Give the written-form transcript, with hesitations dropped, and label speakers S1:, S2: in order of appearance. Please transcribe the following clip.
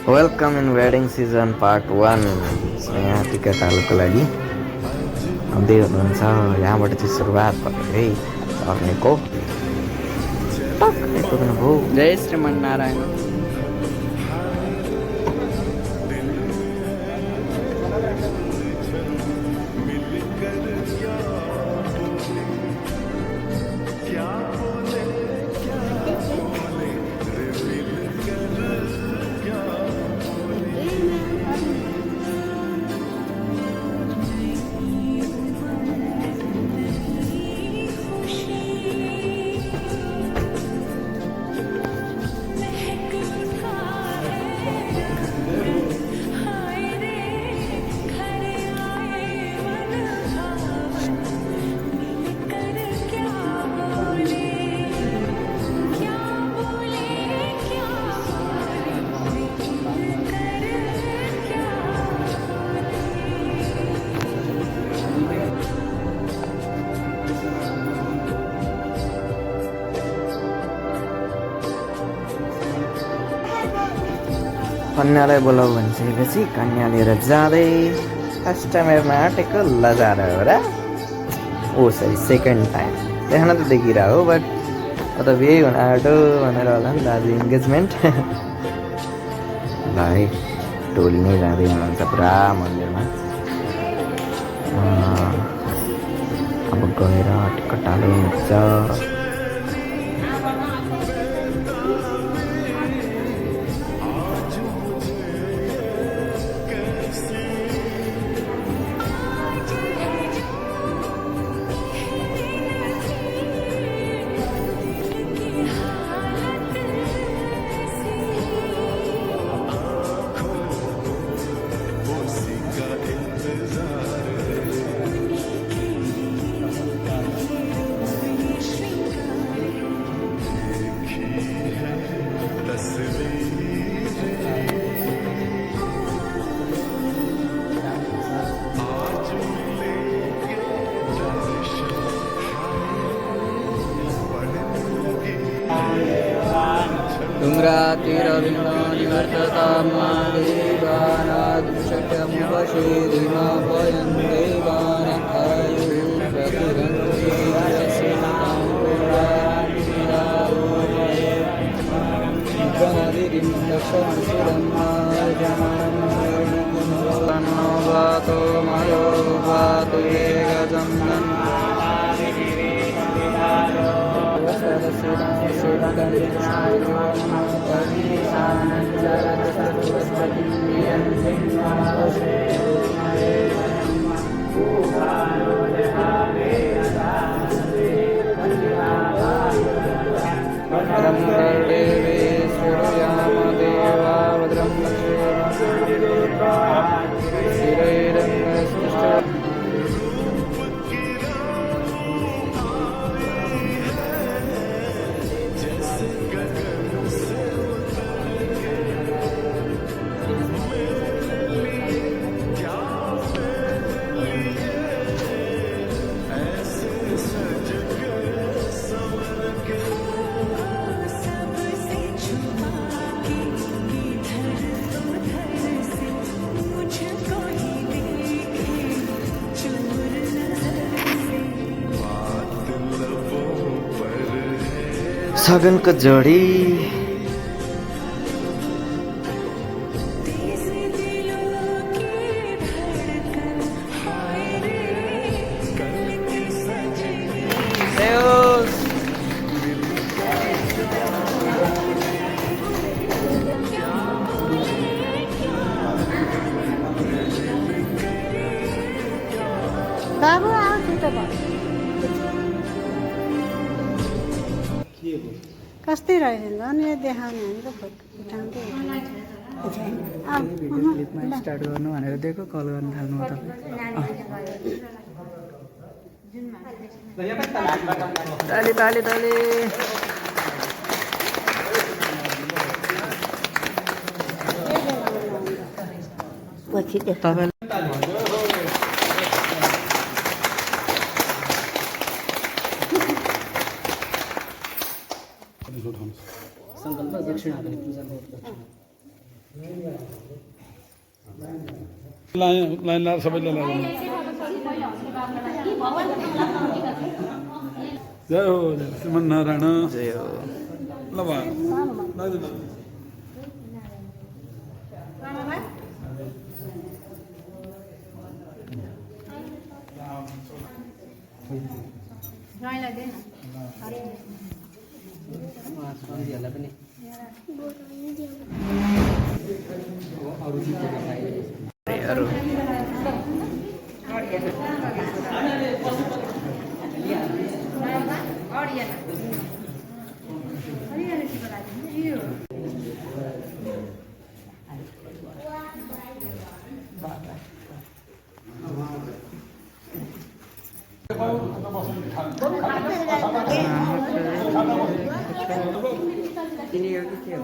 S1: Welcome in wedding season part 1। यहाँ टिका टाल्नुको लागि आउँदै हुनुहुन्छ। यहाँबाट चाहिँ सुरुवात भएरै सर्नेको टक्कै पुग्नुभयो।
S2: जय श्रीमन्नारायण।
S1: कन्यालाई बोलाऊ भनिसकेपछि कन्या लिएर जाँदै फर्स्ट टाइम हेर्न आँटेको लजार हो र। ओ सरी सेकेन्ड टाइम देख्न त देखिरह हो, बट मतलब यही हुन आँटो भनेर होला नि दाजु इन्गेजमेन्ट। ल है टोली नै जाँदै हुनुहुन्छ पुरा मन्दिरमा। अब गएर टिकट टाल्नु हुन्छ। सगनको जोडी
S3: बाबु आउँछु त कस्तै रहेछ नि यो देखाउने हामी त फोटो उठाउँदै
S2: स्टार्ट गर्नु भनेर दिएको, कल गर्न थाल्नु हो तपाईँ। ताली ताली ताली। तपाईँ संकल्प दक्षिणा पनि पूजा गर्नु।
S4: लाइन लाइन लाएर सबैले लगाउनु जय हो श्रीमन्नारायण
S1: जय हो
S4: ल भयो लाग्दैन
S1: अरू
S2: Ini yang kecil.